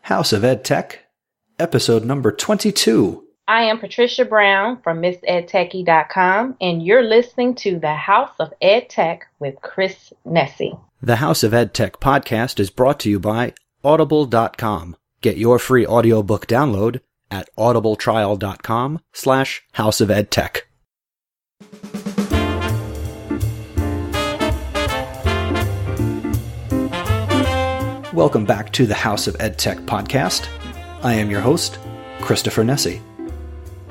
House of EdTech, episode number 22. I am Patricia Brown from MissEdtechie.com, and you're listening to the House of EdTech with Chris Nessie. The House of EdTech podcast is brought to you by Audible.com. Get your free audiobook download at audibletrial.com/houseofedtech. Welcome back to the House of EdTech podcast. I am your host, Christopher Nessie.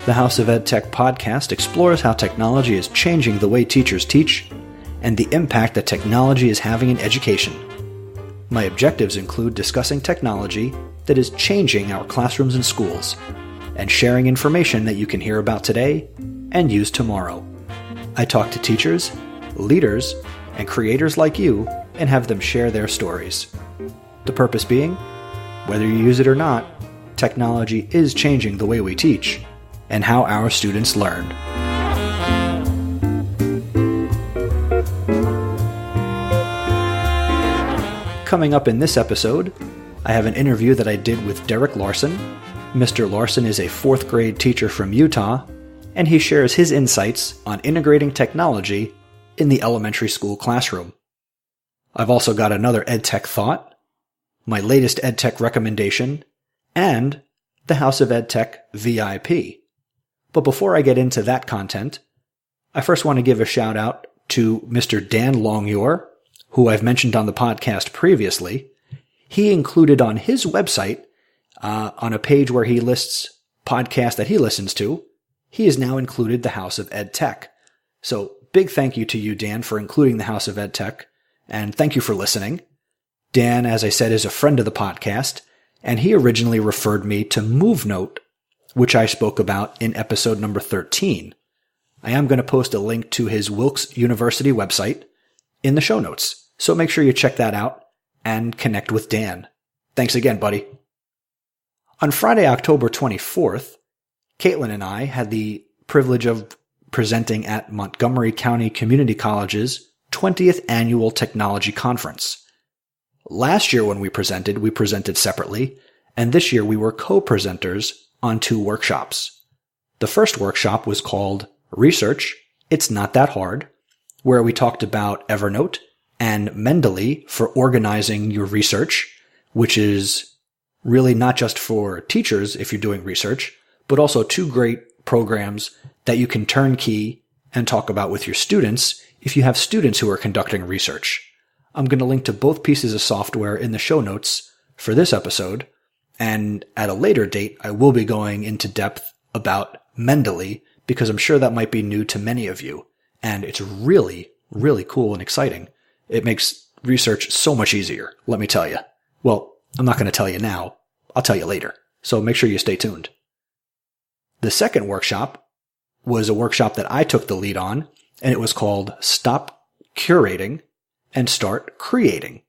The House of EdTech podcast explores how technology is changing the way teachers teach and the impact that technology is having in education. My objectives include discussing technology that is changing our classrooms and schools, and sharing information that you can hear about today and use tomorrow. I talk to teachers, leaders, and creators like you and have them share their stories. The purpose being, whether you use it or not, technology is changing the way we teach and how our students learn. Coming up in this episode, I have an interview that I did with Derek Larson. Mr. Larson is a 4th grade teacher from Utah, and he shares his insights on integrating technology in the elementary school classroom. I've also got another EdTech thought, my latest EdTech recommendation, and the House of EdTech VIP. But before I get into that content, I first want to give a shout out to Mr. Dan Longyor, who I've mentioned on the podcast previously. He included on his website, on a page where he lists podcasts that he listens to, he has now included the House of EdTech. So big thank you to you, Dan, for including the House of EdTech, and thank you for listening. Dan, as I said, is a friend of the podcast, and he originally referred me to MoveNote, which I spoke about in episode number 13. I am going to post a link to his Wilkes University website in the show notes, so make sure you check that out and connect with Dan. Thanks again, buddy. On Friday, October 24th, Caitlin and I had the privilege of presenting at Montgomery County Community College's 20th Annual Technology Conference. Last year when we presented separately, and this year we were co-presenters on 2 workshops. The first workshop was called Research, It's Not That Hard, where we talked about Evernote and Mendeley for organizing your research, which is really not just for teachers if you're doing research, but also 2 great programs that you can turnkey and talk about with your students if you have students who are conducting research. I'm going to link to both pieces of software in the show notes for this episode, and at a later date, I will be going into depth about Mendeley because I'm sure that might be new to many of you, and it's really, really cool and exciting. It makes research so much easier, let me tell you. Well, I'm not going to tell you now. I'll tell you later, so make sure you stay tuned. The second workshop was a workshop that I took the lead on, and it was called Stop Curating and Start Creating.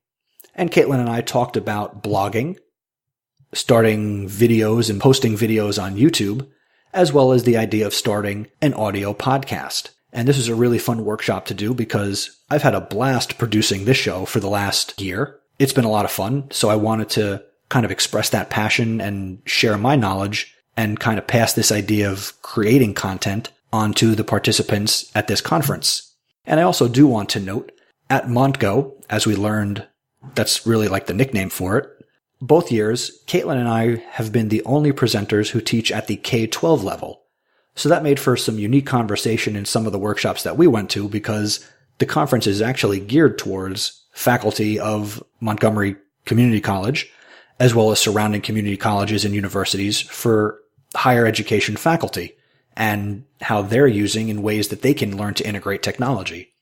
And Caitlin and I talked about blogging, starting videos and posting videos on YouTube, as well as the idea of starting an audio podcast. And this is a really fun workshop to do because I've had a blast producing this show for the last year. It's been a lot of fun, so I wanted to kind of express that passion and share my knowledge and kind of pass this idea of creating content onto the participants at this conference. And I also do want to note, at Montgo, as we learned, that's really like the nickname for it, both years, Caitlin and I have been the only presenters who teach at the K-12 level. So that made for some unique conversation in some of the workshops that we went to because the conference is actually geared towards faculty of Montgomery Community College, as well as surrounding community colleges and universities for higher education faculty and how they're using in ways that they can learn to integrate technology.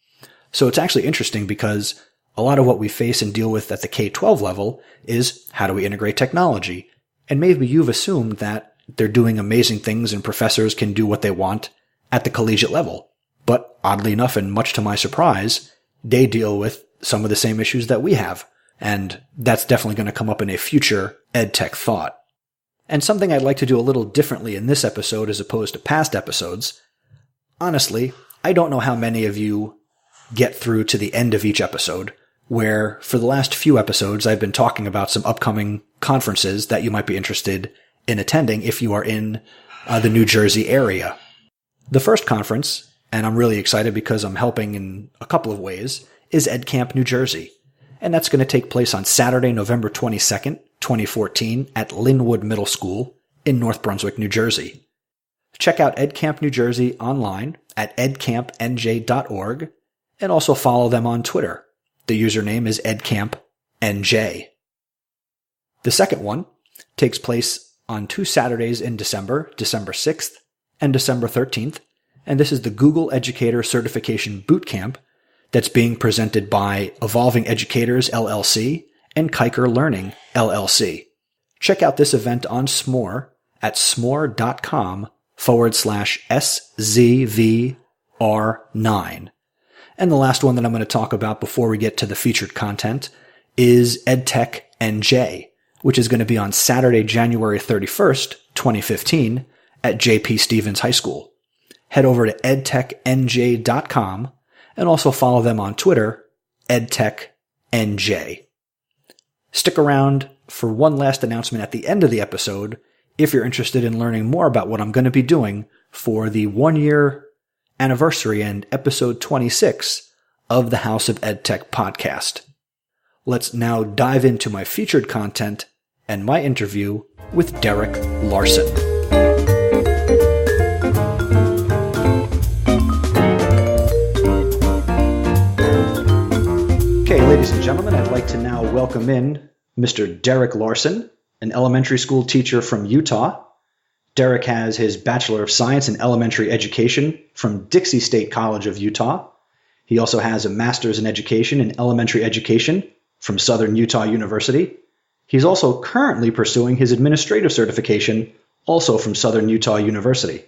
So it's actually interesting because a lot of what we face and deal with at the K-12 level is how do we integrate technology? And maybe you've assumed that they're doing amazing things and professors can do what they want at the collegiate level. But oddly enough, and much to my surprise, they deal with some of the same issues that we have. And that's definitely going to come up in a future EdTech thought. And something I'd like to do a little differently in this episode as opposed to past episodes. Honestly, I don't know how many of you get through to the end of each episode, where for the last few episodes I've been talking about some upcoming conferences that you might be interested in attending if you are in the New Jersey area. The first conference, and I'm really excited because I'm helping in a couple of ways, is EdCamp New Jersey. And that's going to take place on Saturday, November 22nd, 2014 at Linwood Middle School in North Brunswick, New Jersey. Check out EdCamp New Jersey online at edcampnj.org and also follow them on Twitter. The username is Edcamp Nj. The second one takes place on 2 Saturdays in December, December 6th and December 13th, and this is the Google Educator Certification Bootcamp that's being presented by Evolving Educators, LLC, and Kiker Learning, LLC. Check out this event on Smore at smore.com/SZVR9. And the last one that I'm going to talk about before we get to the featured content is Edtech Nj, which is going to be on Saturday, January 31st, 2015 at J.P. Stevens High School. Head over to edtechnj.com and also follow them on Twitter, Edtech Nj. Stick around for one last announcement at the end of the episode if you're interested in learning more about what I'm going to be doing for the 1-year anniversary and episode 26 of the House of EdTech podcast. Let's now dive into my featured content and my interview with Derek Larson. Okay, ladies and gentlemen, I'd like to now welcome in Mr. Derek Larson, an elementary school teacher from Utah. Derek has his Bachelor of Science in Elementary Education from Dixie State College of Utah. He also has a Master's in Education in Elementary Education from Southern Utah University. He's also currently pursuing his administrative certification, also from Southern Utah University.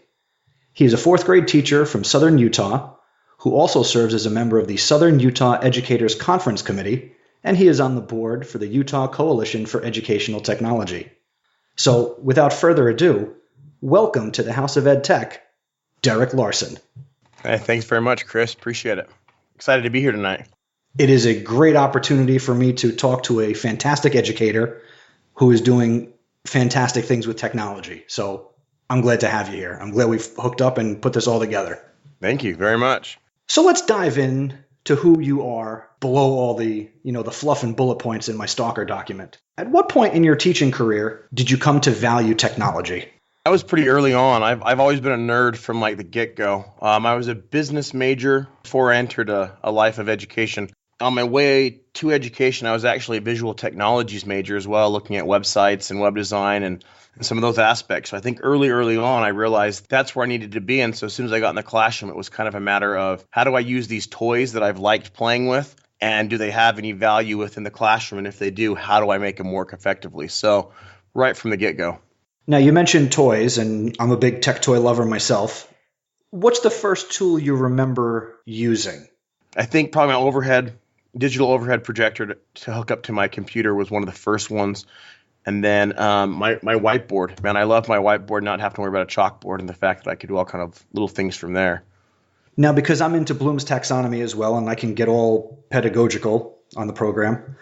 He is a 4th grade teacher from Southern Utah, who also serves as a member of the Southern Utah Educators Conference Committee, and he is on the board for the Utah Coalition for Educational Technology. So, without further ado, welcome to the House of EdTech, Derek Larson. Hey, thanks very much, Chris. Appreciate it. Excited to be here tonight. It is a great opportunity for me to talk to a fantastic educator who is doing fantastic things with technology. So I'm glad to have you here. I'm glad we've hooked up and put this all together. Thank you very much. So let's dive in to who you are below all the fluff and bullet points in my stalker document. At what point in your teaching career did you come to value technology? I was pretty early on. I've always been a nerd from like the get-go. I was a business major before I entered a life of education. On my way to education, I was actually a visual technologies major as well, looking at websites and web design and some of those aspects. So I think early on, I realized that's where I needed to be. And so as soon as I got in the classroom, it was kind of a matter of how do I use these toys that I've liked playing with? And do they have any value within the classroom? And if they do, how do I make them work effectively? So right from the get-go. Now, you mentioned toys, and I'm a big tech toy lover myself. What's the first tool you remember using? I think probably my digital overhead projector to hook up to my computer was one of the first ones. And then my whiteboard. Man, I love my whiteboard, not having to worry about a chalkboard and the fact that I could do all kind of little things from there. Now, because I'm into Bloom's taxonomy as well, and I can get all pedagogical on the program,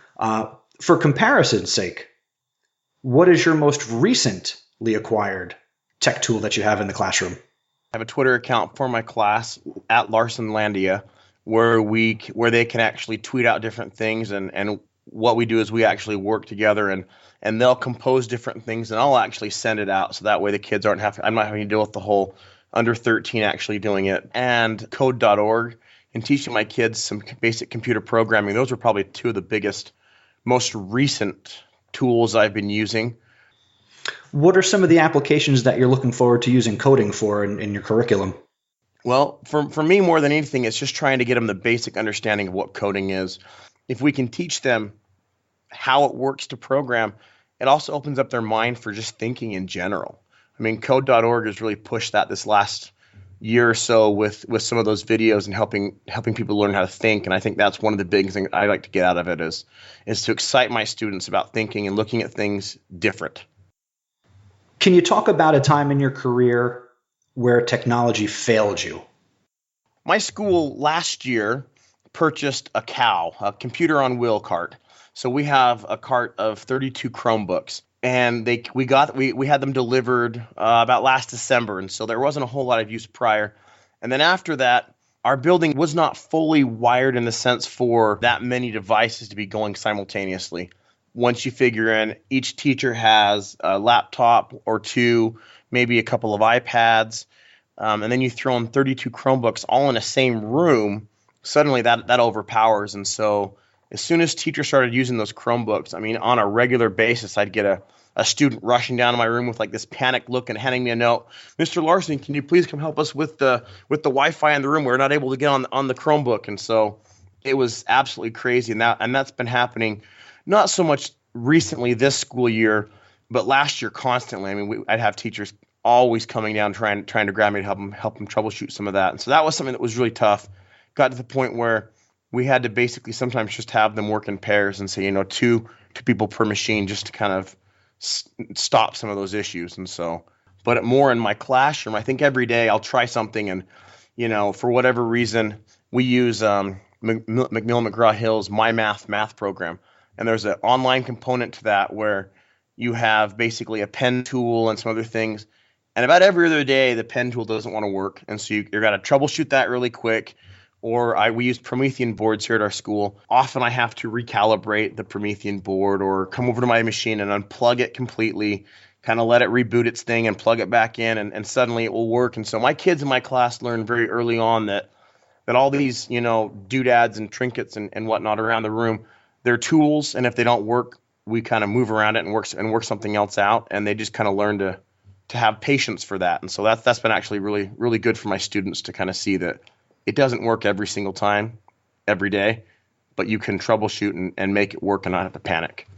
for comparison's sake, what is your most recently acquired tech tool that you have in the classroom? I have a Twitter account for my class at Larsenlandia, where they can actually tweet out different things, and what we do is we actually work together and they'll compose different things, and I'll actually send it out so that way the kids I'm not having to deal with the whole under 13 actually doing it. And code.org and teaching my kids some basic computer programming. Those are probably two of the biggest, most recent tools I've been using. What are some of the applications that you're looking forward to using coding for in your curriculum? Well, for me, more than anything, it's just trying to get them the basic understanding of what coding is. If we can teach them how it works to program, it also opens up their mind for just thinking in general. I mean, code.org has really pushed that this last year or so with some of those videos and helping people learn how to think. And I think that's one of the big things I like to get out of it is to excite my students about thinking and looking at things different. Can you talk about a time in your career where technology failed you? My school last year purchased a computer on wheel cart. So we have a cart of 32 Chromebooks, and we had them delivered about last December, and so there wasn't a whole lot of use prior. And then after that, our building was not fully wired in the sense for that many devices to be going simultaneously. Once you figure in each teacher has a laptop or two, maybe a couple of iPads, and then you throw in 32 Chromebooks all in the same room, suddenly that overpowers. And so as soon as teachers started using those Chromebooks, I mean, on a regular basis, I'd get a student rushing down to my room with like this panicked look and handing me a note. Mr. Larson, can you please come help us with the Wi-Fi in the room? We're not able to get on the Chromebook. And so it was absolutely crazy. And that's been happening not so much recently this school year, but last year constantly. I mean, I'd have teachers always coming down trying to grab me to help them troubleshoot some of that. And so that was something that was really tough. Got to the point where we had to basically sometimes just have them work in pairs and say, two people per machine just to kind of stop some of those issues. And so, but more in my classroom, I think every day I'll try something, and for whatever reason, we use Macmillan McGraw-Hill's My Math program, and there's an online component to that where you have basically a pen tool and some other things, and about every other day the pen tool doesn't want to work, and so you're got to troubleshoot that really quick. Or we use Promethean boards here at our school. Often I have to recalibrate the Promethean board or come over to my machine and unplug it completely, kind of let it reboot its thing and plug it back in, and suddenly it will work. And so my kids in my class learned very early on that all these, doodads and trinkets and whatnot around the room, they're tools, and if they don't work, we kind of move around it and work something else out. And they just kind of learn to have patience for that. And so that's been actually really, really good for my students to kind of see that it doesn't work every single time, every day, but you can troubleshoot and make it work and not have to panic.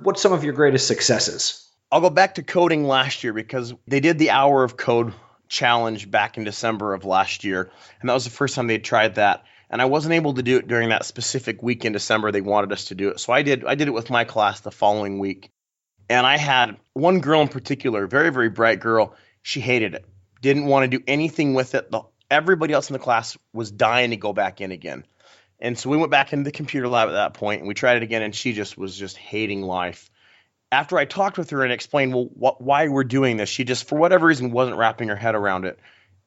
What's some of your greatest successes? I'll go back to coding last year because they did the Hour of Code challenge back in December of last year, and that was the first time they tried that. And I wasn't able to do it during that specific week in December they wanted us to do it. So I did it with my class the following week. And I had one girl in particular, very, very bright girl. She hated it, didn't want to do anything with it. Everybody else in the class was dying to go back in again. And so we went back into the computer lab at that point, and we tried it again, and she was hating life. After I talked with her and explained, why we're doing this, she just, for whatever reason, wasn't wrapping her head around it.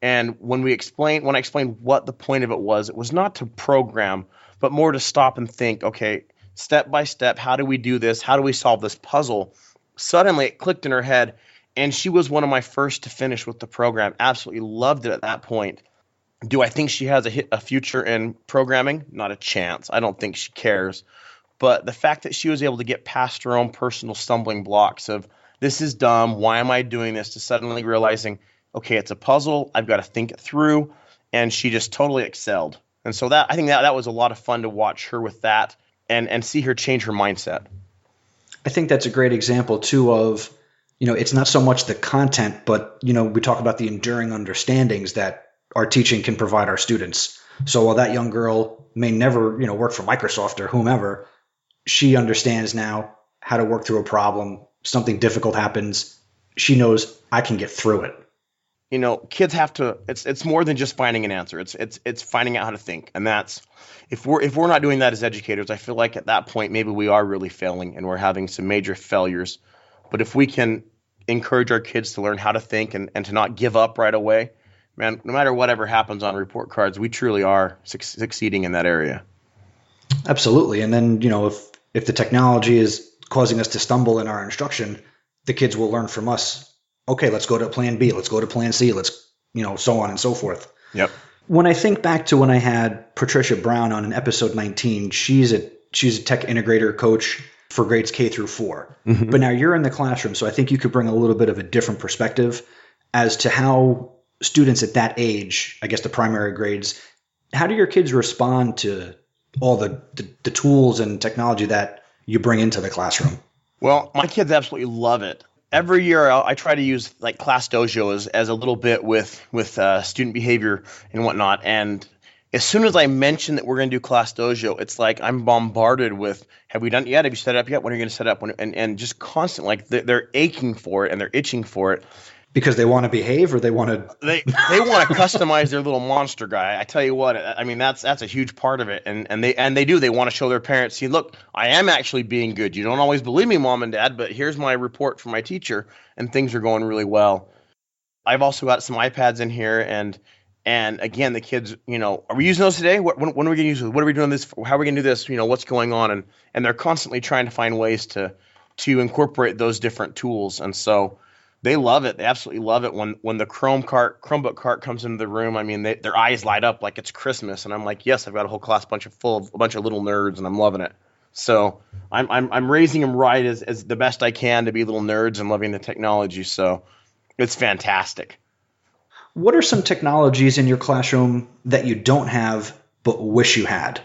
And when I explained what the point of it was not to program, but more to stop and think, okay, step by step, how do we do this? How do we solve this puzzle? Suddenly it clicked in her head, and she was one of my first to finish with the program. Absolutely loved it at that point. Do I think she has a future in programming? Not a chance. I don't think she cares. But the fact that she was able to get past her own personal stumbling blocks of, this is dumb, why am I doing this, to suddenly realizing, okay, it's a puzzle, I've got to think it through, and she just totally excelled. And so I think that was a lot of fun to watch her with that and see her change her mindset. I think that's a great example, too, of, it's not so much the content, but, we talk about the enduring understandings that our teaching can provide our students. So while that young girl may never, work for Microsoft or whomever, she understands now how to work through a problem. Something difficult happens. She knows I can get through it. Kids have to, it's more than just finding an answer. It's finding out how to think. And that's, if we're not doing that as educators, I feel like at that point, maybe we are really failing and we're having some major failures. But if we can encourage our kids to learn how to think and to not give up right away, man, no matter whatever happens on report cards, we truly are succeeding in that area. Absolutely. And then, if the technology is causing us to stumble in our instruction, the kids will learn from us. Okay, let's go to plan B. Let's go to plan C. Let's, so on and so forth. Yep. When I think back to when I had Patricia Brown on in episode 19, she's a tech integrator coach for grades K through 4. Mm-hmm. But now you're in the classroom, so I think you could bring a little bit of a different perspective as to how students at that age, I guess the primary grades, how do your kids respond to all the tools and technology that you bring into the classroom? Well, my kids absolutely love it. Every year I try to use like Class Dojo as a little bit with student behavior and whatnot. And as soon as I mention that we're going to do Class Dojo, it's like I'm bombarded with, have we done it yet? Have you set it up yet? When are you going to set it up? And just constant, like they're aching for it and they're itching for it. Because they want to behave, or they want to... They want to customize their little monster guy. I tell you what, I mean, that's a huge part of it. And they want to show their parents, see, look, I am actually being good. You don't always believe me, Mom and Dad, but here's my report from my teacher, and things are going really well. I've also got some iPads in here, and again, the kids, are we using those today? When are we going to use those? What are we doing this for? How are we going to do this? What's going on? And they're constantly trying to find ways to incorporate those different tools. And so they love it. They absolutely love it when the Chromebook cart comes into the room. I mean, their eyes light up like it's Christmas, and I'm like, yes, I've got a whole class full of a bunch of little nerds, and I'm loving it. So I'm raising them right as the best I can to be little nerds and loving the technology. So it's fantastic. What are some technologies in your classroom that you don't have but wish you had?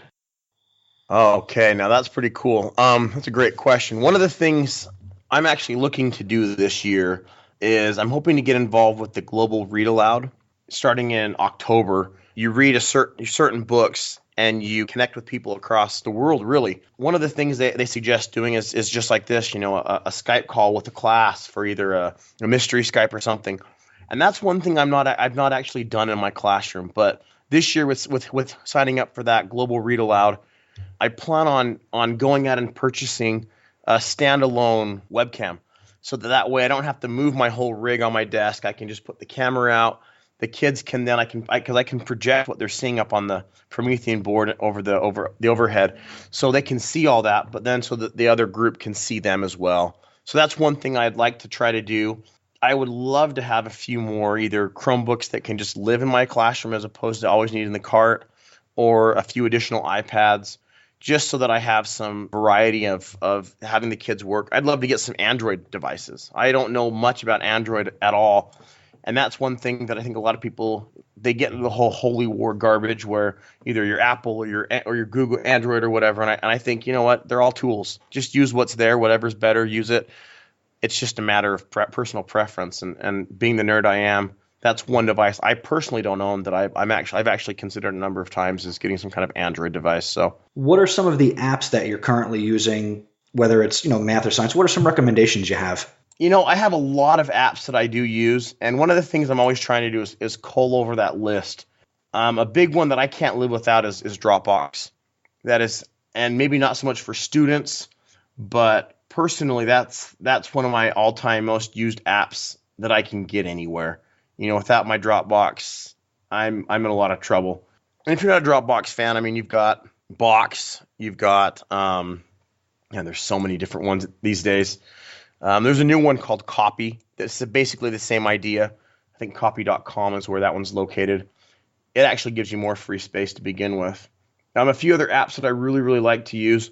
Okay, now that's pretty cool. That's a great question. One of the things I'm actually looking to do this year is I'm hoping to get involved with the global read aloud. Starting in October, you read certain books and you connect with people across the world, really. One of the things they suggest doing is just like this, a Skype call with a class for either a mystery Skype or something. And that's one thing I've not actually done in my classroom. But this year with signing up for that global read aloud, I plan on going out and purchasing a standalone webcam. So that way I don't have to move my whole rig on my desk. I can just put the camera out. The kids can then because I can project what they're seeing up on the Promethean board over the overhead, so they can see all that. But then so that the other group can see them as well. So that's one thing I'd like to try to do. I would love to have a few more either Chromebooks that can just live in my classroom as opposed to always needing the cart, or a few additional iPads, just so that I have some variety of having the kids work. I'd love to get some Android devices. I don't know much about Android at all. And that's one thing that I think a lot of people, they get into the whole holy war garbage where either your Apple or your Google Android or whatever. And I think, you know what, they're all tools. Just use what's there, whatever's better, use it. It's just a matter of personal preference. And being the nerd I am, that's one device I personally don't own that I've actually considered a number of times as getting some kind of Android device. So, what are some of the apps that you're currently using, whether it's math or science? What are some recommendations you have? I have a lot of apps that I do use, and one of the things I'm always trying to do is cull over that list. A big one that I can't live without is Dropbox. That is, and maybe not so much for students, but personally, that's one of my all-time most used apps that I can get anywhere. Without my Dropbox, I'm in a lot of trouble. And if you're not a Dropbox fan, I mean, you've got Box, you've got, there's so many different ones these days. There's a new one called Copy. That's basically the same idea. I think copy.com is where that one's located. It actually gives you more free space to begin with. A few other apps that I really, really like to use.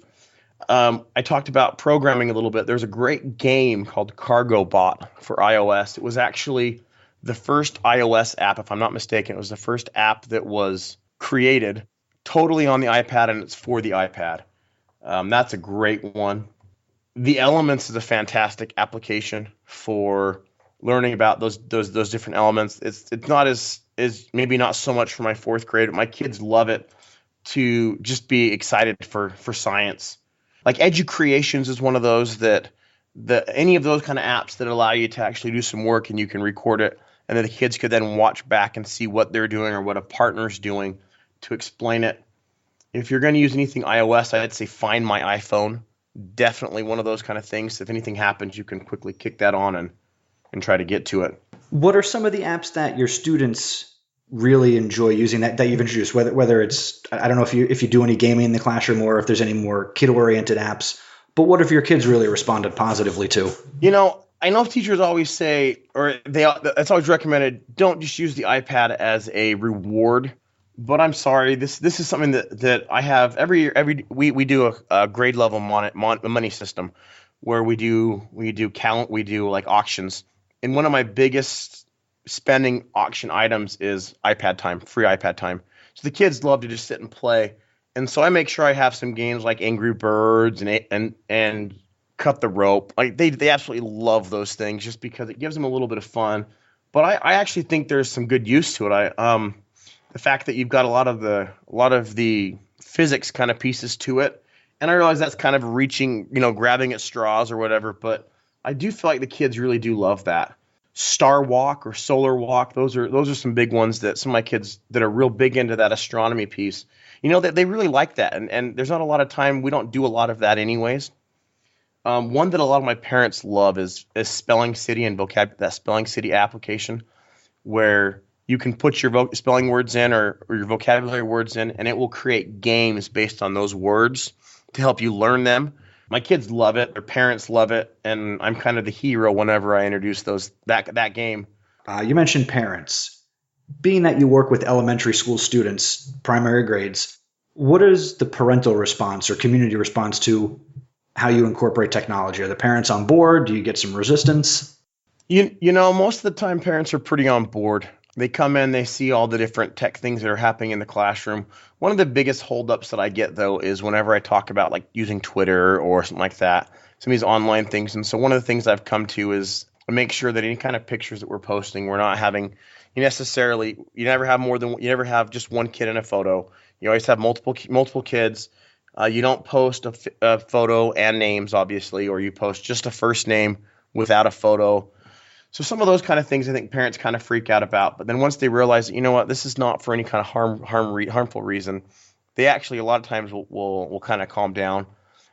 I talked about programming a little bit. There's a great game called Cargo Bot for iOS. It was actually the first iOS app, if I'm not mistaken. It was the first app that was created totally on the iPad, and it's for the iPad. That's a great one. The Elements is a fantastic application for learning about those different elements. It's not as maybe not so much for my fourth grade, but my kids love it to just be excited for science. Like Educreations is one of those that any of those kind of apps that allow you to actually do some work and you can record it, and then the kids could then watch back and see what they're doing or what a partner's doing to explain it. If you're going to use anything iOS, I'd say Find My iPhone. Definitely one of those kind of things. If anything happens, you can quickly kick that on and try to get to it. What are some of the apps that your students really enjoy using that you've introduced? Whether it's, I don't know if you do any gaming in the classroom or if there's any more kid-oriented apps, but what have your kids really responded positively to? I know teachers always say, or it's always recommended, don't just use the iPad as a reward. But I'm sorry, this is something that I have every year. We do a grade level money system where we do like auctions. And one of my biggest spending auction items is iPad time, free iPad time. So the kids love to just sit and play. And so I make sure I have some games like Angry Birds and Cut the Rope. Like they absolutely love those things just because it gives them a little bit of fun. But I actually think there's some good use to it. The fact that you've got a lot of the physics kind of pieces to it, and I realize that's kind of reaching, grabbing at straws or whatever, but I do feel like the kids really do love that. Star Walk or Solar Walk. Those are some big ones that some of my kids that are real big into that astronomy piece. That they really like that, and there's not a lot of time. We don't do a lot of that anyways. One that a lot of my parents love is Spelling City and that Spelling City application, where you can put your spelling words in or your vocabulary words in, and it will create games based on those words to help you learn them. My kids love it. Their parents love it, and I'm kind of the hero whenever I introduce that game. You mentioned parents. Being that you work with elementary school students, primary grades, what is the parental response or community response to how you incorporate technology? Are the parents on board? Do you get some resistance? Most of the time parents are pretty on board. They come in, they see all the different tech things that are happening in the classroom. One of the biggest holdups that I get, though, is whenever I talk about like using Twitter or something like that, some of these online things. And so one of the things I've come to is make sure that any kind of pictures that we're posting, we're not having you never have just one kid in a photo. You always have multiple kids. You don't post a photo and names, obviously, or you post just a first name without a photo. So some of those kind of things I think parents kind of freak out about. But then once they realize that, this is not for any kind of harmful reason, they actually a lot of times will kind of calm down.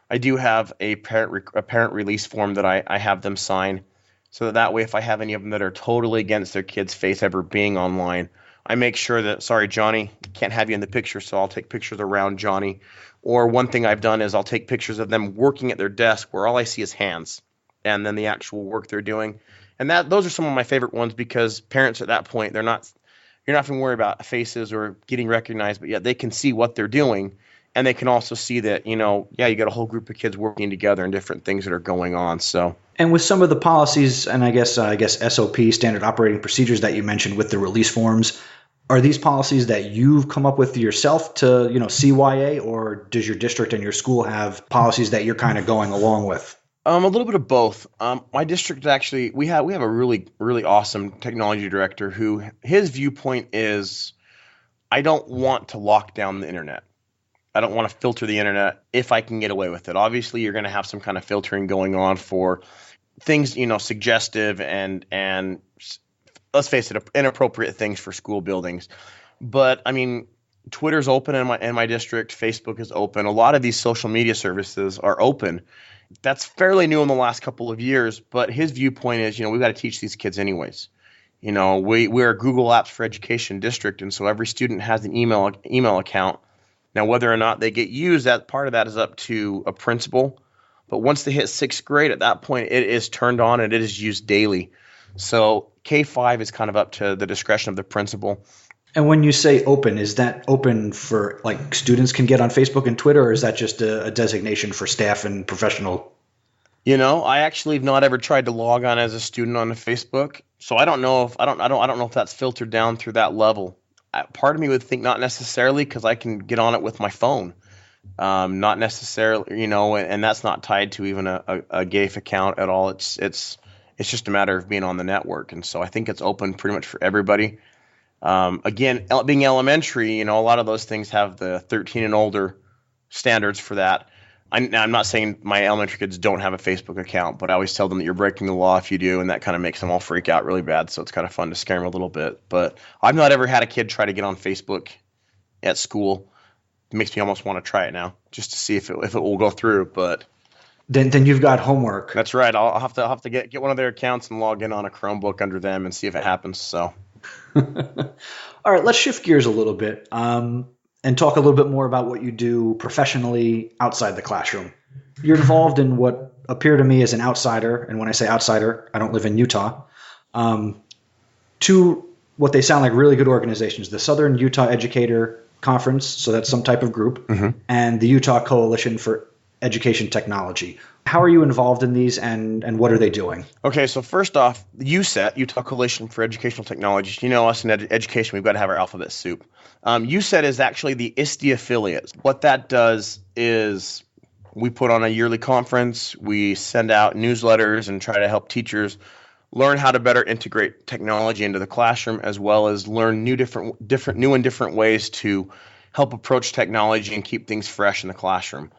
I do have a parent release form that I have them sign, so that way if I have any of them that are totally against their kid's face ever being online, I make sure that, sorry, Johnny, can't have you in the picture, so I'll take pictures around Johnny. Or one thing I've done is I'll take pictures of them working at their desk where all I see is hands and then the actual work they're doing. And those are some of my favorite ones because parents at that point, you're not having to worry about faces or getting recognized, but yet they can see what they're doing. And they can also see that, you got a whole group of kids working together and different things that are going on. So. And with some of the policies and I guess SOP, standard operating procedures that you mentioned with the release forms, are these policies that you've come up with yourself to, CYA, or does your district and your school have policies that you're kind of going along with? A little bit of both. My district actually, we have a really, really awesome technology director who his viewpoint is, I don't want to lock down the internet. I don't want to filter the internet if I can get away with it. Obviously, you're going to have some kind of filtering going on for things, suggestive and let's face it, inappropriate things for school buildings. But I mean, Twitter's open in my district. Facebook is open. A lot of these social media services are open. That's fairly new in the last couple of years. But his viewpoint is, we've got to teach these kids anyways. We're a Google Apps for Education district, and so every student has an email account. Now, whether or not they get used, that part of that is up to a principal. But once they hit 6th grade, at that point, it is turned on and it is used daily. So K-5 is kind of up to the discretion of the principal. And when you say open, is that open for like students can get on Facebook and Twitter, or is that just a designation for staff and professional? I actually have not ever tried to log on as a student on Facebook, so I don't know if I don't know if that's filtered down through that level. Part of me would think not necessarily because I can get on it with my phone, not necessarily, and that's not tied to even a GAFE account at all. It's just a matter of being on the network, and so I think it's open pretty much for everybody. Again, being elementary, a lot of those things have the 13 and older standards for that. I'm not saying my elementary kids don't have a Facebook account, but I always tell them that you're breaking the law if you do, and that kind of makes them all freak out really bad. So it's kind of fun to scare them a little bit. But I've not ever had a kid try to get on Facebook at school. It makes me almost want to try it now just to see if it will go through. But then you've got homework. That's right. I'll have to get one of their accounts and log in on a Chromebook under them and see if it happens. So. All right, let's shift gears a little bit and talk a little bit more about what you do professionally outside the classroom. You're involved in what appear to me as an outsider, and when I say outsider, I don't live in Utah, to what they sound like really good organizations, the Southern Utah Educator Conference, so that's some type of group, and the Utah Coalition for Education Technology. How are you involved in these, and what are they doing? Okay, so first off, USET, Utah Coalition for Educational Technology. Us in education, we've got to have our alphabet soup. USET is actually the ISTE affiliate. What that does is we put on a yearly conference, we send out newsletters and try to help teachers learn how to better integrate technology into the classroom, as well as learn new and different ways to help approach technology and keep things fresh in the classroom.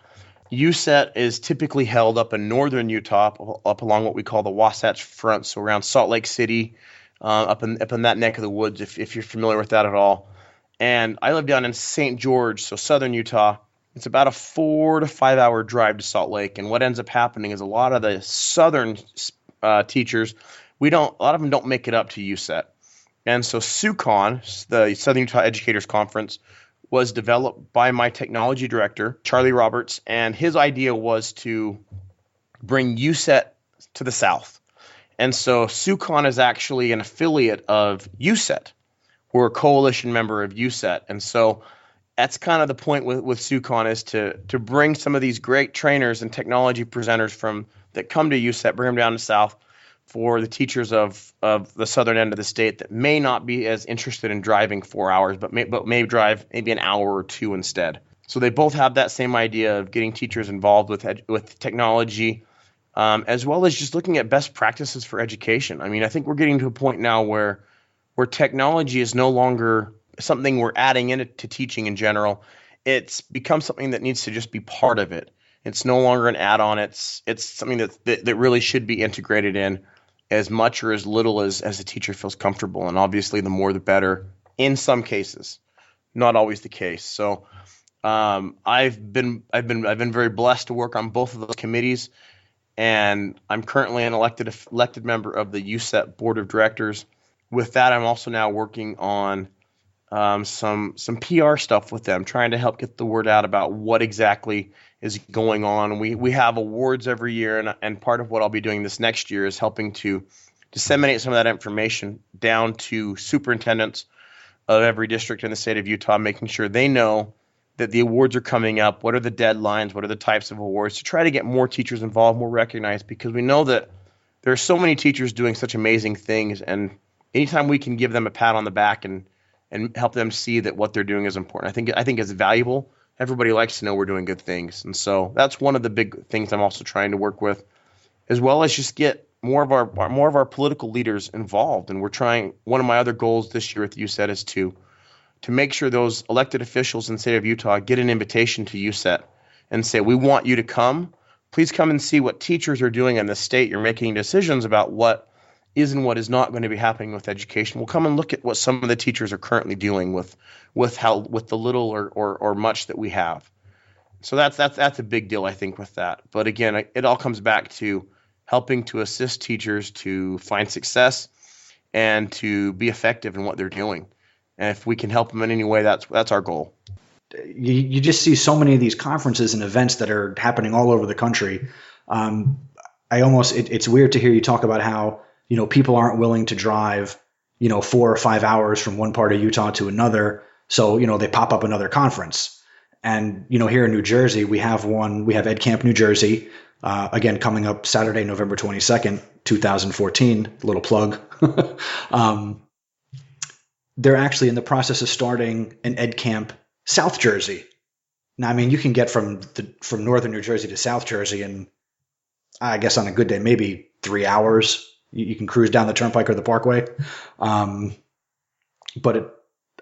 USET is typically held up in northern Utah, up along what we call the Wasatch Front, so around Salt Lake City, up in that neck of the woods, if you're familiar with that at all. And I live down in St. George, so southern Utah. It's about a 4 to 5 hour drive to Salt Lake. And what ends up happening is a lot of the southern teachers, a lot of them don't make it up to USET. And so SUCON, the Southern Utah Educators Conference, was developed by my technology director, Charlie Roberts, and his idea was to bring USET to the south. And so SUCON is actually an affiliate of USET. We're a coalition member of USET. And so that's kind of the point with SUCON, is to bring some of these great trainers and technology presenters that come to USET, bring them down to south, for the teachers of the southern end of the state that may not be as interested in driving 4 hours, but may drive maybe an hour or two instead. So they both have that same idea of getting teachers involved with technology, as well as just looking at best practices for education. I mean, I think we're getting to a point now where technology is no longer something we're adding into teaching in general. It's become something that needs to just be part of it. It's no longer an add-on. It's something that really should be integrated in as much or as little as the teacher feels comfortable. And obviously, the more the better in some cases. Not always the case. So I've been very blessed to work on both of those committees, and I'm currently an elected member of the USET Board of Directors. With that, I'm also now working on some PR stuff with them, trying to help get the word out about what exactly is going on. We have awards every year, and part of what I'll be doing this next year is helping to disseminate some of that information down to superintendents of every district in the state of Utah, making sure they know that the awards are coming up, what are the deadlines, what are the types of awards, to try to get more teachers involved, more recognized, because we know that there are so many teachers doing such amazing things, and anytime we can give them a pat on the back and help them see that what they're doing is important, I think it's valuable. Everybody likes to know we're doing good things. And so that's one of the big things I'm also trying to work with, as well as just get more of our political leaders involved. And one of my other goals this year with USET is to make sure those elected officials in the state of Utah get an invitation to USET and say, we want you to come. Please come and see what teachers are doing in the state. You're making decisions about what is and what is not going to be happening with education. We'll come and look at what some of the teachers are currently dealing with the little or much that we have. So that's a big deal, I think, with that. But again, it all comes back to helping to assist teachers to find success and to be effective in what they're doing. And if we can help them in any way, that's our goal. You just see so many of these conferences and events that are happening all over the country. It's weird to hear you talk about how people aren't willing to drive 4 or 5 hours from one part of Utah to another. So, they pop up another conference. And, here in New Jersey, we have EdCamp New Jersey, again, coming up Saturday, November 22nd, 2014, little plug. They're actually in the process of starting an EdCamp South Jersey. Now, I mean, you can get from northern New Jersey to South Jersey in, I guess on a good day, maybe 3 hours. You can cruise down the Turnpike or the Parkway. But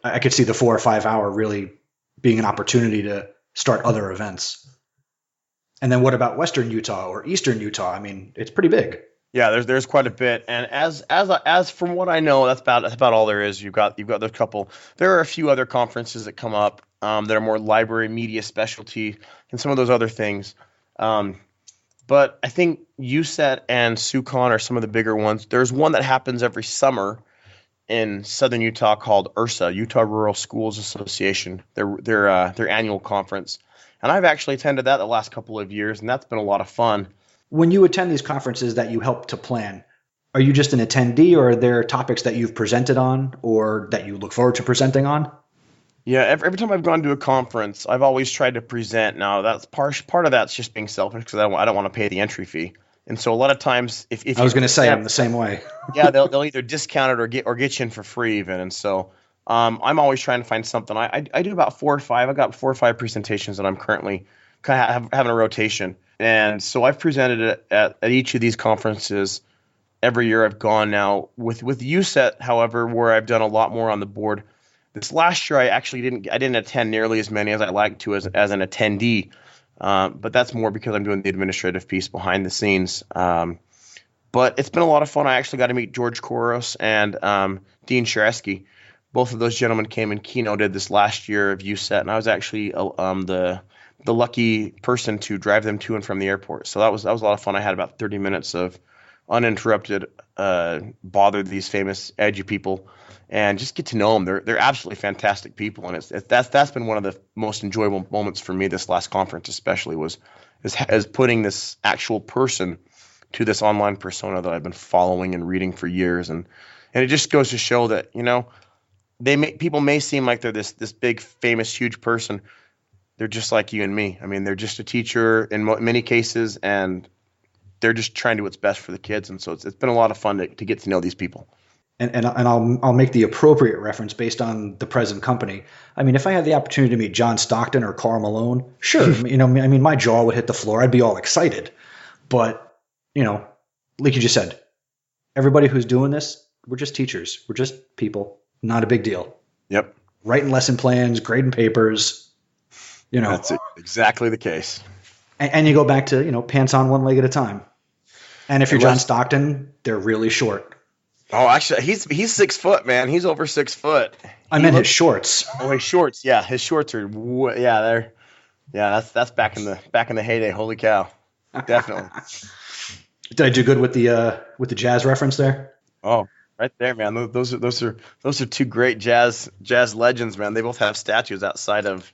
I could see the 4 or 5 hour really being an opportunity to start other events. And then what about Western Utah or Eastern Utah? I mean, it's pretty big. Yeah, there's quite a bit. And as from what I know, that's about all there is. You've got those couple. There are a few other conferences that come up that are more library media specialty and some of those other things. But I think USET and SUCON are some of the bigger ones. There's one that happens every summer in southern Utah called URSA, Utah Rural Schools Association, their annual conference. And I've actually attended that the last couple of years, and that's been a lot of fun. When you attend these conferences that you help to plan, are you just an attendee, or are there topics that you've presented on or that you look forward to presenting on? Yeah, every time I've gone to a conference, I've always tried to present. Now, that's part of that's just being selfish because I don't want to pay the entry fee. And so a lot of times, if I was going to say, I'm the same way. Yeah, they'll either discount it or get you in for free even. And so I'm always trying to find something. I do about 4 or 5. I got 4 or 5 presentations that I'm currently kind of having a rotation. And so I've presented it at each of these conferences every year I've gone now. With USET, however, where I've done a lot more on the board. This last year, I didn't attend nearly as many as I like to as an attendee. But that's more because I'm doing the administrative piece behind the scenes. But it's been a lot of fun. I actually got to meet George Koros and Dean Sharesky. Both of those gentlemen came and keynoted this last year of USET, and I was actually the lucky person to drive them to and from the airport. So that was a lot of fun. I had about 30 minutes of uninterrupted bother these famous edgy people and just get to know them. They're absolutely fantastic people, and that's been one of the most enjoyable moments for me this last conference, especially is putting this actual person to this online persona that I've been following and reading for years, and it just goes to show that people may seem like they're this big, famous, huge person. They're just like you and me. I mean, they're just a teacher in many cases, and they're just trying to do what's best for the kids. And so it's been a lot of fun to get to know these people. And I'll make the appropriate reference based on the present company. I mean, if I had the opportunity to meet John Stockton or Karl Malone, sure. I mean, my jaw would hit the floor. I'd be all excited. But, like you just said, everybody who's doing this, we're just teachers. We're just people. Not a big deal. Yep. Writing lesson plans, grading papers, That's exactly the case. And you go back to, pants on one leg at a time. And if you're John Stockton, they're really short. Oh, actually, he's 6 foot, man. He's over 6 foot. I meant his shorts. Oh, his shorts. Yeah, his shorts are. That's back in the heyday. Holy cow! Definitely. Did I do good with the jazz reference there? Oh, right there, man. Those are two great jazz legends, man. They both have statues outside of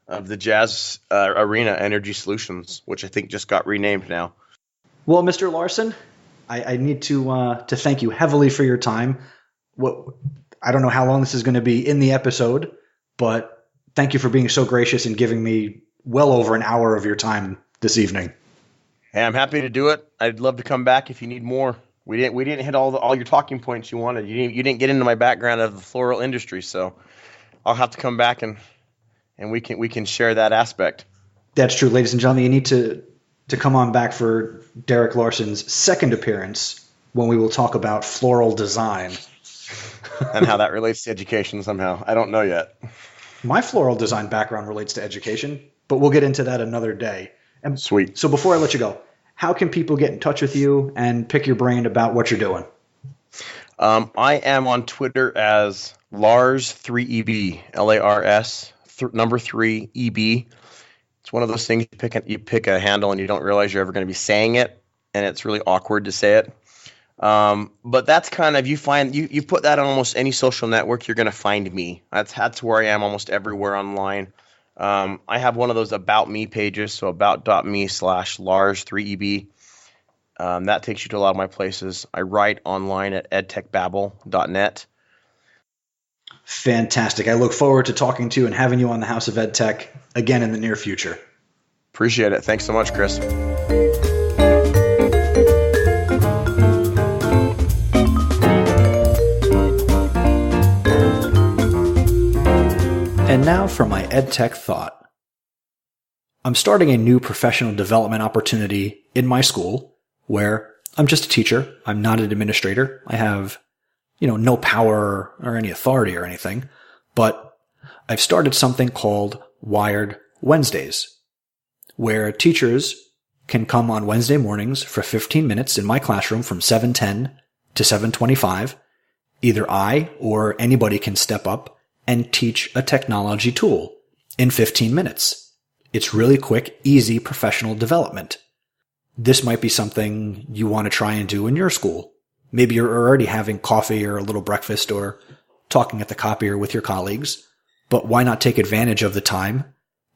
the jazz arena, Energy Solutions, which I think just got renamed now. Well, Mr. Larson, I need to thank you heavily for your time. I don't know how long this is going to be in the episode, but thank you for being so gracious and giving me well over an hour of your time this evening. Hey, I'm happy to do it. I'd love to come back if you need more. We didn't hit all your talking points you wanted. You didn't get into my background of the floral industry, so I'll have to come back and we can share that aspect. That's true, ladies and gentlemen. You need to come on back for Derek Larson's second appearance when we will talk about floral design. And how that relates to education somehow. I don't know yet. My floral design background relates to education, but we'll get into that another day. And sweet. So before I let you go, how can people get in touch with you and pick your brain about what you're doing? I am on Twitter as Lars3EB, Lars, number 3 EB. It's one of those things you pick a handle and you don't realize you're ever going to be saying it, and it's really awkward to say it. But that's kind of, you put that on almost any social network, you're going to find me. That's where I am almost everywhere online. I have one of those about me pages, so about.me/Lars3EB. That takes you to a lot of my places. I write online at edtechbabble.net. Fantastic. I look forward to talking to you and having you on the House of EdTech again in the near future. Appreciate it. Thanks so much, Chris. And now for my EdTech thought. I'm starting a new professional development opportunity in my school where I'm just a teacher. I'm not an administrator. I have, no power or any authority or anything, but I've started something called Wired Wednesdays, where teachers can come on Wednesday mornings for 15 minutes in my classroom from 7:10 to 7:25. Either I or anybody can step up and teach a technology tool in 15 minutes. It's really quick, easy professional development. This might be something you want to try and do in your school. Maybe you're already having coffee or a little breakfast or talking at the copier with your colleagues, but why not take advantage of the time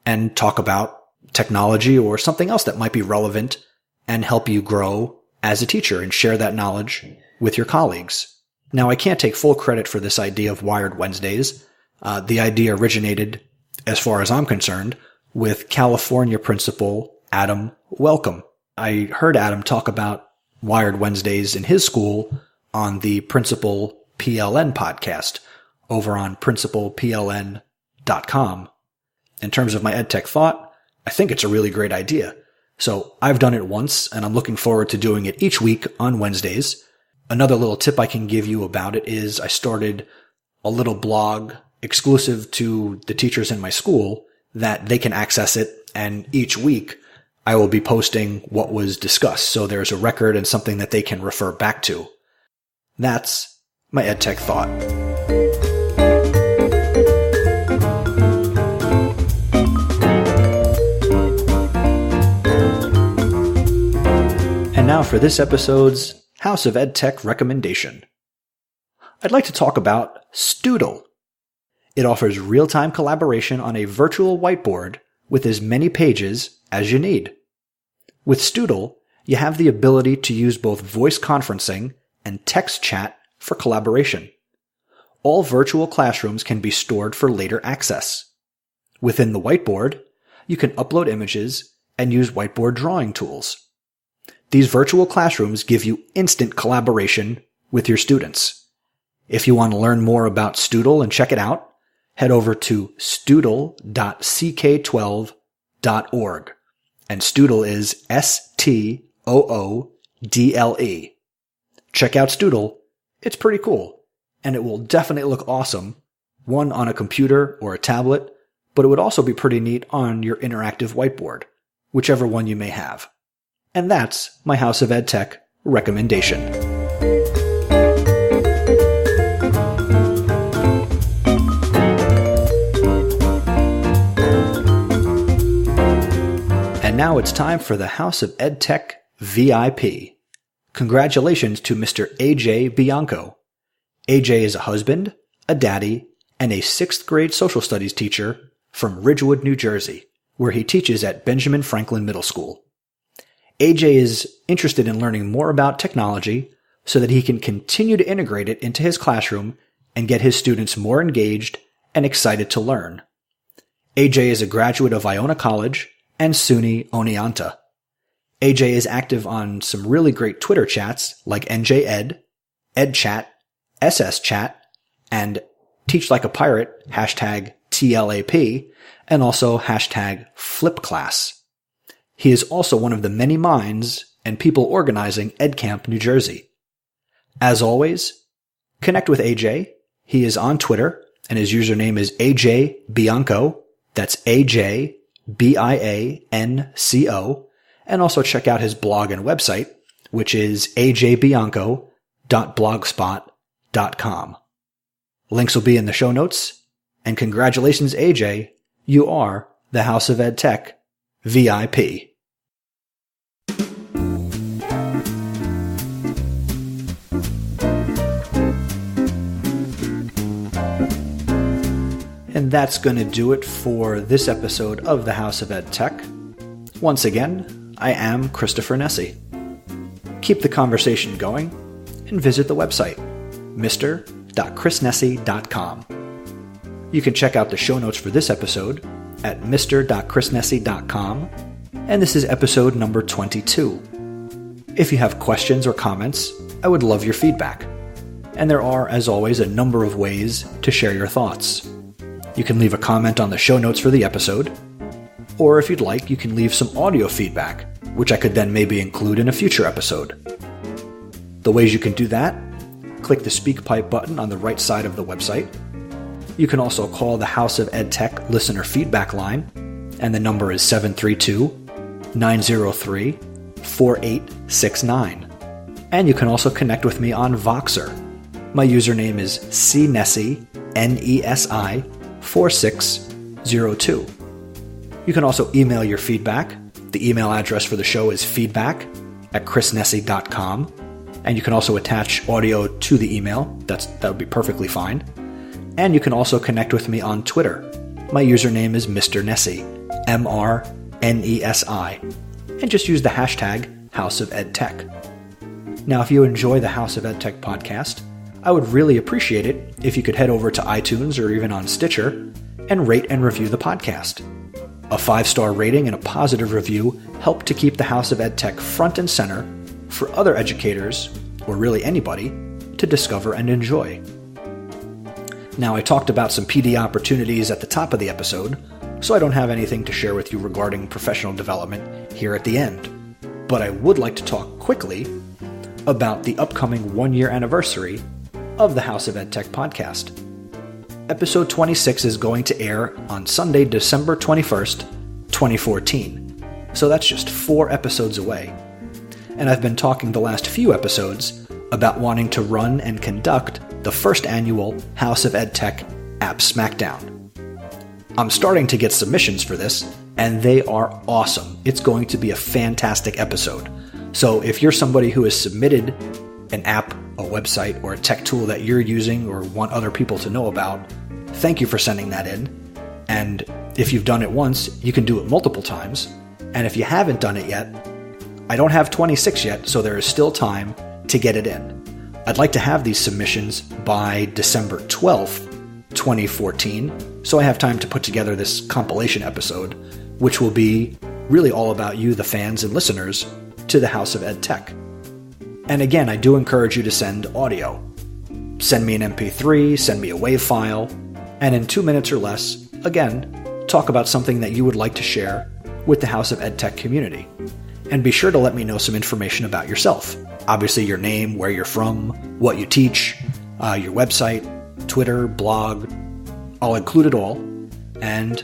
and talk about technology or something else that might be relevant and help you grow as a teacher and share that knowledge with your colleagues. Now, I can't take full credit for this idea of Wired Wednesdays. The idea originated, as far as I'm concerned, with California principal Adam Welcome. I heard Adam talk about Wired Wednesdays in his school on the Principal PLN podcast over on principalpln.com. In terms of my EdTech thought, I think it's a really great idea. So I've done it once, and I'm looking forward to doing it each week on Wednesdays. Another little tip I can give you about it is I started a little blog exclusive to the teachers in my school that they can access it, and each week I will be posting what was discussed, so there's a record and something that they can refer back to. That's my EdTech thought. And now for this episode's House of EdTech recommendation. I'd like to talk about Stoodle. It offers real-time collaboration on a virtual whiteboard with as many pages as you need. With Stoodle, you have the ability to use both voice conferencing and text chat for collaboration. All virtual classrooms can be stored for later access. Within the whiteboard, you can upload images and use whiteboard drawing tools. These virtual classrooms give you instant collaboration with your students. If you want to learn more about Stoodle and check it out, head over to stoodle.ck12.org. And Stoodle is STOODLE. Check out Stoodle. It's pretty cool. And it will definitely look awesome, one on a computer or a tablet, but it would also be pretty neat on your interactive whiteboard, whichever one you may have. And that's my House of EdTech recommendation. And now it's time for the House of EdTech VIP. Congratulations to Mr. AJ Bianco. AJ is a husband, a daddy, and a 6th grade social studies teacher from Ridgewood, New Jersey, where he teaches at Benjamin Franklin Middle School. AJ is interested in learning more about technology so that he can continue to integrate it into his classroom and get his students more engaged and excited to learn. AJ is a graduate of Iona College and SUNY Oneonta. AJ is active on some really great Twitter chats like NJ Ed, EdChat, SS Chat, and Teach Like a Pirate, #TLAP, and also #FlipClass. He is also one of the many minds and people organizing EdCamp New Jersey. As always, connect with AJ. He is on Twitter, and his username is AJ Bianco. That's AJBIANCO. And also check out his blog and website, which is ajbianco.blogspot.com. Links will be in the show notes. And congratulations, AJ. You are the House of EdTech VIP. And that's going to do it for this episode of the House of EdTech. Once again, I am Christopher Nesi. Keep the conversation going and visit the website, mr.chrisnesi.com. You can check out the show notes for this episode at mr.chrisnesi.com, and this is episode number 22. If you have questions or comments, I would love your feedback. And there are, as always, a number of ways to share your thoughts. You can leave a comment on the show notes for the episode, or if you'd like, you can leave some audio feedback, which I could then maybe include in a future episode. The ways you can do that: click the SpeakPipe button on the right side of the website. You can also call the House of EdTech listener feedback line, and the number is 732-903-4869. And you can also connect with me on Voxer. My username is cnesi, Nesi, 4602. You can also email your feedback. The email address for the show is feedback@chrisnesi.com. And you can also attach audio to the email. That would be perfectly fine. And you can also connect with me on Twitter. My username is Mr. Nesi, MrNesi. And just use the hashtag House of EdTech. Now, if you enjoy the House of EdTech podcast, I would really appreciate it if you could head over to iTunes or even on Stitcher and rate and review the podcast. A 5-star rating and a positive review help to keep the House of EdTech front and center for other educators, or really anybody, to discover and enjoy. Now, I talked about some PD opportunities at the top of the episode, so I don't have anything to share with you regarding professional development here at the end. But I would like to talk quickly about the upcoming 1-year anniversary of the House of EdTech podcast. Episode 26 is going to air on Sunday, December 21st, 2014. So that's just 4 episodes away. And I've been talking the last few episodes about wanting to run and conduct the first annual House of EdTech App Smackdown. I'm starting to get submissions for this, and they are awesome. It's going to be a fantastic episode. So if you're somebody who has submitted an app, a website, or a tech tool that you're using or want other people to know about, thank you for sending that in. And if you've done it once, you can do it multiple times. And if you haven't done it yet, I don't have 26 yet, so there is still time to get it in. I'd like to have these submissions by December 12th, 2014, so I have time to put together this compilation episode, which will be really all about you, the fans and listeners, to the House of EdTech. And again, I do encourage you to send audio. Send me an MP3, send me a WAV file, and in 2 minutes or less, again, talk about something that you would like to share with the House of EdTech community. And be sure to let me know some information about yourself. Obviously your name, where you're from, what you teach, your website, Twitter, blog. I'll include it all. And,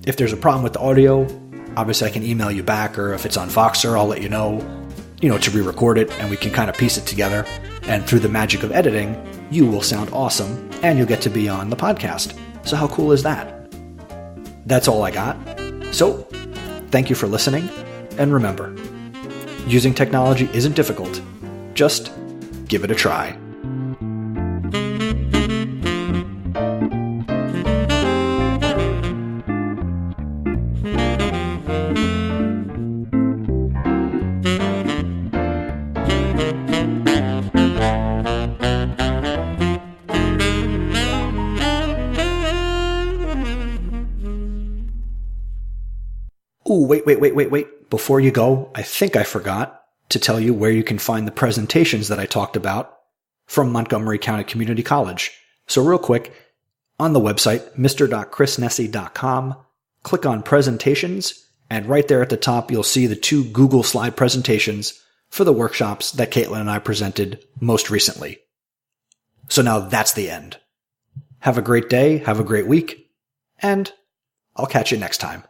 if there's a problem with the audio, obviously I can email you back, or if it's on Voxer, I'll let you know, to re-record it, and we can kind of piece it together. And through the magic of editing, you will sound awesome, and you'll get to be on the podcast. So how cool is that? That's all I got. So, thank you for listening, and remember, using technology isn't difficult. Just give it a try. Ooh, wait. Before you go, I think I forgot to tell you where you can find the presentations that I talked about from Montgomery County Community College. So real quick, on the website, mr.chrisnessy.com, click on presentations, and right there at the top, you'll see the 2 Google slide presentations for the workshops that Caitlin and I presented most recently. So now that's the end. Have a great day, have a great week, and I'll catch you next time.